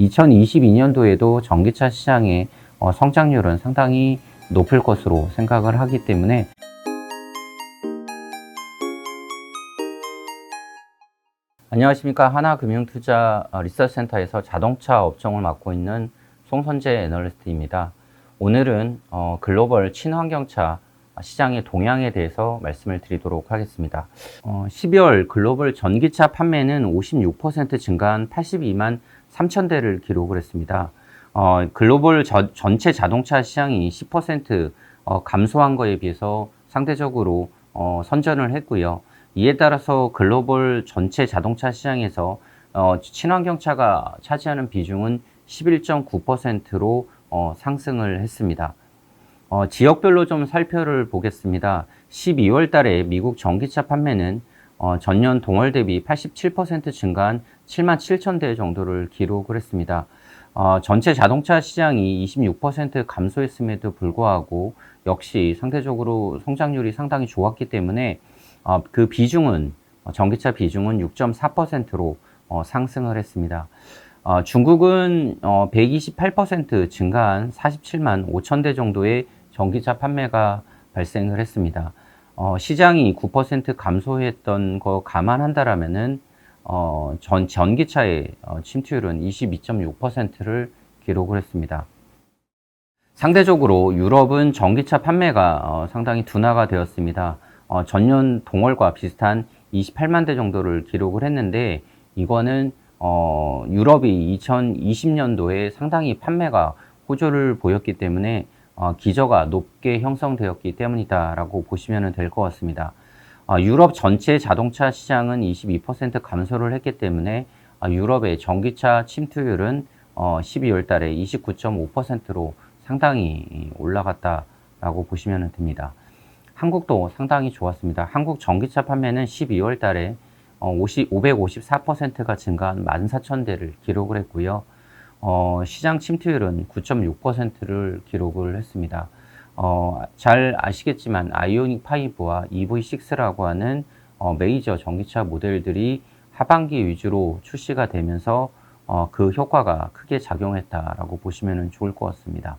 2022년도에도 전기차 시장의 성장률은 상당히 높을 것으로 생각을 하기 때문에 안녕하십니까. 하나금융투자 리서치센터에서 자동차 업종을 맡고 있는 송선재 애널리스트입니다. 오늘은 글로벌 친환경차 시장의 동향에 대해서 말씀을 드리도록 하겠습니다. 12월 글로벌 전기차 판매는 56% 증가한 82만 3천 대를 기록을 했습니다. 글로벌 전체 자동차 시장이 10% 감소한 거에 비해서 상대적으로 선전을 했고요. 이에 따라서 글로벌 전체 자동차 시장에서 친환경차가 차지하는 비중은 11.9%로 상승을 했습니다. 지역별로 좀 살펴를 보겠습니다. 12월 달에 미국 전기차 판매는 전년 동월 대비 87% 증가한 7만 7천 대 정도를 기록을 했습니다. 전체 자동차 시장이 26% 감소했음에도 불구하고 역시 상대적으로 성장률이 상당히 좋았기 때문에 그 비중은 전기차 비중은 6.4%로 상승을 했습니다. 중국은 128% 증가한 47만 5천 대 정도의 전기차 판매가 발생을 했습니다. 시장이 9% 감소했던 거 감안한다라면은 전기차의 침투율은 22.6%를 기록을 했습니다. 상대적으로 유럽은 전기차 판매가 상당히 둔화가 되었습니다. 전년 동월과 비슷한 28만 대 정도를 기록을 했는데 이거는 유럽이 2020년도에 상당히 판매가 호조를 보였기 때문에 기저가 높게 형성되었기 때문이다라고 보시면 될 것 같습니다. 유럽 전체 자동차 시장은 22% 감소를 했기 때문에 유럽의 전기차 침투율은 12월 달에 29.5%로 상당히 올라갔다라고 보시면 됩니다. 한국도 상당히 좋았습니다. 한국 전기차 판매는 12월 달에 554%가 증가한 14,000대를 기록을 했고요. 시장 침투율은 9.6%를 기록을 했습니다. 잘 아시겠지만 아이오닉 5와 EV6라고 하는 메이저 전기차 모델들이 하반기 위주로 출시가 되면서 그 효과가 크게 작용했다라고 보시면 좋을 것 같습니다.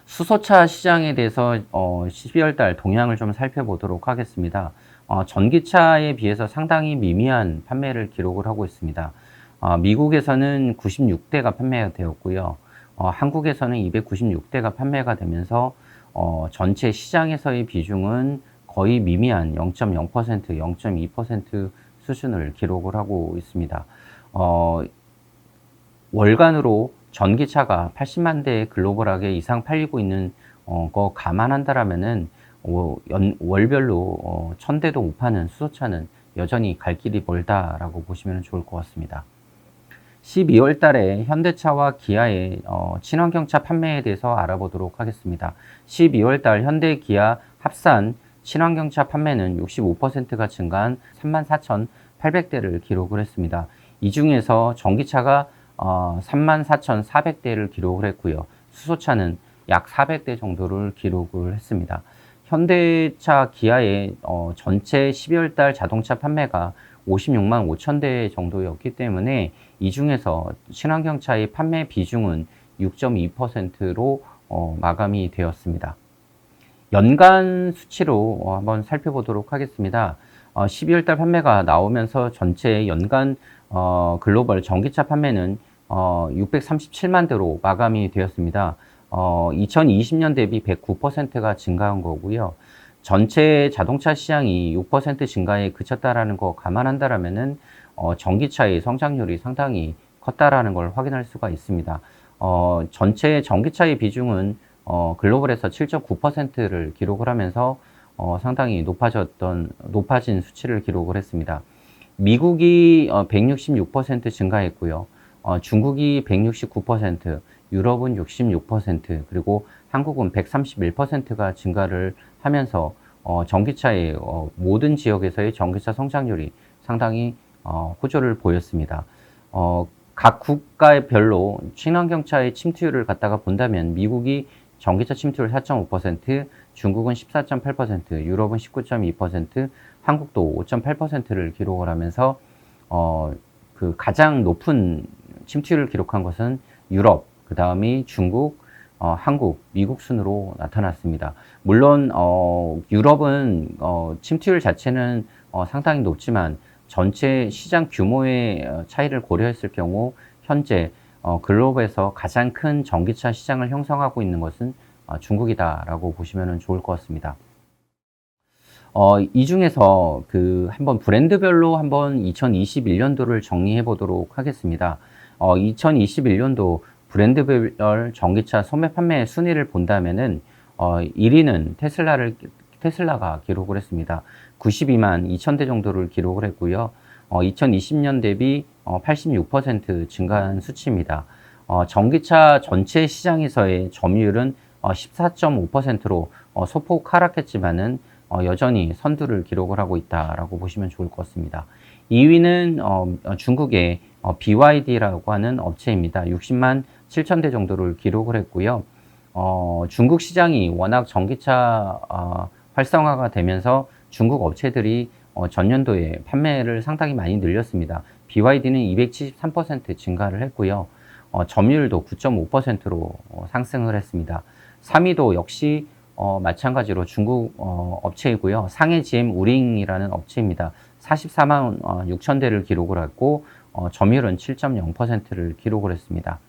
수소차 시장에 대해서 12월 달 동향을 좀 살펴보도록 하겠습니다. 전기차에 비해서 상당히 미미한 판매를 기록을 하고 있습니다. 미국에서는 96대가 판매가 되었고요. 한국에서는 296대가 판매가 되면서 전체 시장에서의 비중은 거의 미미한 0.0%, 0.2% 수준을 기록을 하고 있습니다. 월간으로 전기차가 80만 대 글로벌하게 이상 팔리고 있는 거 감안한다라면은 월별로 1000대도 못 파는 수소차는 여전히 갈 길이 멀다라고 보시면 좋을 것 같습니다. 12월 달에 현대차와 기아의 친환경차 판매에 대해서 알아보도록 하겠습니다. 12월 달 현대 기아 합산 친환경차 판매는 65%가 증가한 34,800대를 기록을 했습니다. 이 중에서 전기차가 34,400대를 기록을 했고요. 수소차는 약 400대 정도를 기록을 했습니다. 현대차 기아의 전체 12월 달 자동차 판매가 56만 5천 대 정도였기 때문에 이 중에서 친환경차의 판매 비중은 6.2%로 마감이 되었습니다. 연간 수치로 한번 살펴보도록 하겠습니다. 12월 달 판매가 나오면서 전체 연간 글로벌 전기차 판매는 637만 대로 마감이 되었습니다. 2020년 대비 109%가 증가한 거고요. 전체 자동차 시장이 6% 증가에 그쳤다라는 거 감안한다라면은 전기차의 성장률이 상당히 컸다라는 걸 확인할 수가 있습니다. 전체 전기차의 비중은 글로벌에서 7.9%를 기록을 하면서 상당히 높아진 수치를 기록을 했습니다. 미국이 166% 증가했고요. 중국이 169%, 유럽은 66%, 그리고 한국은 131%가 증가를 하면서 전기차의 모든 지역에서의 전기차 성장률이 상당히 호조를 보였습니다. 각 국가별로 친환경차의 침투율을 갖다가 본다면 미국이 전기차 침투율 4.5%, 중국은 14.8%, 유럽은 19.2%, 한국도 5.8%를 기록을 하면서 그 가장 높은 침투율을 기록한 것은 유럽, 그 다음이 중국, 한국, 미국 순으로 나타났습니다. 물론 유럽은 침투율 자체는 상당히 높지만 전체 시장 규모의 차이를 고려했을 경우 현재 글로벌에서 가장 큰 전기차 시장을 형성하고 있는 것은 중국이다라고 보시면 좋을 것 같습니다. 이 중에서 한번 브랜드별로 한번 2021년도를 정리해 보도록 하겠습니다. 2021년도 브랜드별 전기차 소매 판매 순위를 본다면은 1위는 테슬라가 기록을 했습니다. 92만 2천 대 정도를 기록을 했고요. 2020년 대비 86% 증가한 수치입니다. 전기차 전체 시장에서의 점유율은 14.5%로 소폭 하락했지만은 여전히 선두를 기록을 하고 있다라고 보시면 좋을 것 같습니다. 2위는 중국의 BYD라고 하는 업체입니다. 60만 7천 대 정도를 기록을 했고요. 중국 시장이 워낙 전기차 활성화가 되면서 중국 업체들이 전년도에 판매를 상당히 많이 늘렸습니다. BYD는 273% 증가를 했고요. 점유율도 9.5%로 상승을 했습니다. 3위도 역시 마찬가지로 중국 업체이고요. 상해 GM 우링이라는 업체입니다. 44만 6천 대를 기록을 했고 점유율은 7.0%를 기록을 했습니다.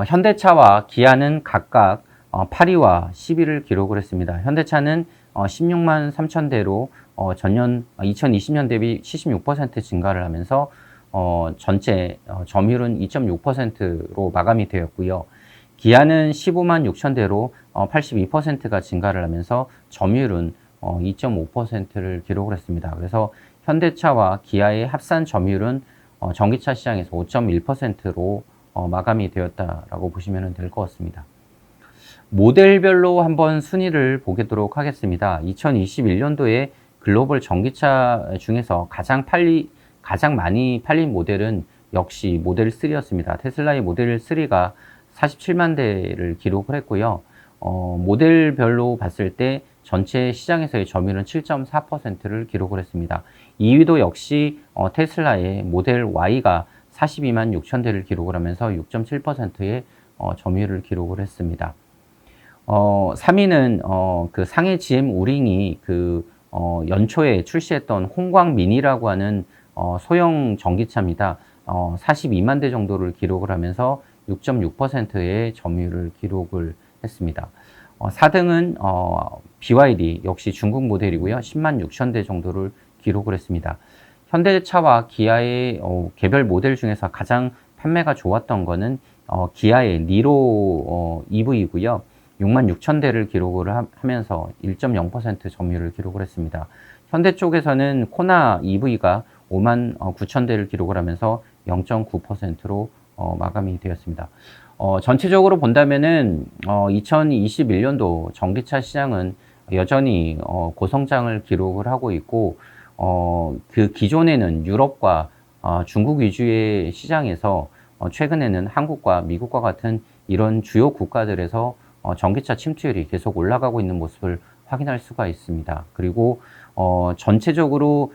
현대차와 기아는 각각 8위와 10위를 기록을 했습니다. 현대차는 16만 3천 대로 전년 2020년 대비 76% 증가를 하면서 전체 점유율은 2.6%로 마감이 되었고요. 기아는 15만 6천 대로 82%가 증가를 하면서 점유율은 2.5%를 기록을 했습니다. 그래서 현대차와 기아의 합산 점유율은 전기차 시장에서 5.1%로 마감이 되었다라고 보시면 될 것 같습니다. 모델별로 한번 순위를 보도록 하겠습니다. 2021년도에 글로벌 전기차 중에서 가장 많이 팔린 모델은 역시 모델 3였습니다. 테슬라의 모델 3가 47만 대를 기록을 했고요. 모델별로 봤을 때 전체 시장에서의 점유율은 7.4%를 기록을 했습니다. 2위도 역시 테슬라의 모델 Y가 42만 6천 대를 기록을 하면서 6.7%의 점유율을 기록을 했습니다. 3위는 상해 GM 우링이 연초에 출시했던 홍광 미니라고 하는 소형 전기차입니다. 42만 대 정도를 기록을 하면서 6.6%의 점유율을 기록을 했습니다. 4등은 BYD 역시 중국 모델이고요. 10만 6천 대 정도를 기록을 했습니다. 현대차와 기아의 개별 모델 중에서 가장 판매가 좋았던 거는 기아의 니로 EV이고요. 6만 6천 대를 기록을 하면서 1.0% 점유율을 기록을 했습니다. 현대 쪽에서는 코나 EV가 5만 9천 대를 기록을 하면서 0.9%로 마감이 되었습니다. 전체적으로 본다면은 2021년도 전기차 시장은 여전히 고성장을 기록을 하고 있고 기존에는 유럽과 중국 위주의 시장에서 최근에는 한국과 미국과 같은 이런 주요 국가들에서 전기차 침투율이 계속 올라가고 있는 모습을 확인할 수가 있습니다. 그리고 전체적으로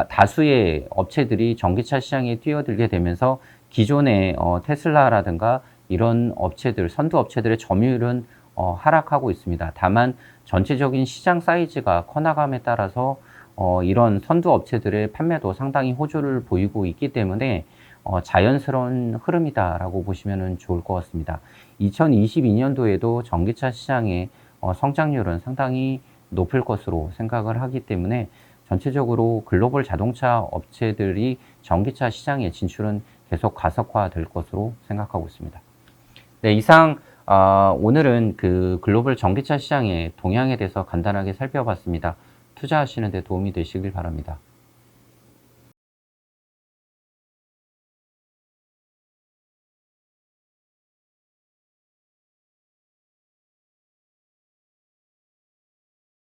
다수의 업체들이 전기차 시장에 뛰어들게 되면서 기존의 테슬라라든가 이런 업체들, 선두 업체들의 점유율은 하락하고 있습니다. 다만 전체적인 시장 사이즈가 커나감에 따라서 이런 선두 업체들의 판매도 상당히 호조를 보이고 있기 때문에 자연스러운 흐름이다라고 보시면 좋을 것 같습니다. 2022년도에도 전기차 시장의 성장률은 상당히 높을 것으로 생각을 하기 때문에 전체적으로 글로벌 자동차 업체들이 전기차 시장에 진출은 계속 가속화될 것으로 생각하고 있습니다. 네, 이상 오늘은 글로벌 전기차 시장의 동향에 대해서 간단하게 살펴봤습니다. 투자하시는 데 도움이 되시길 바랍니다.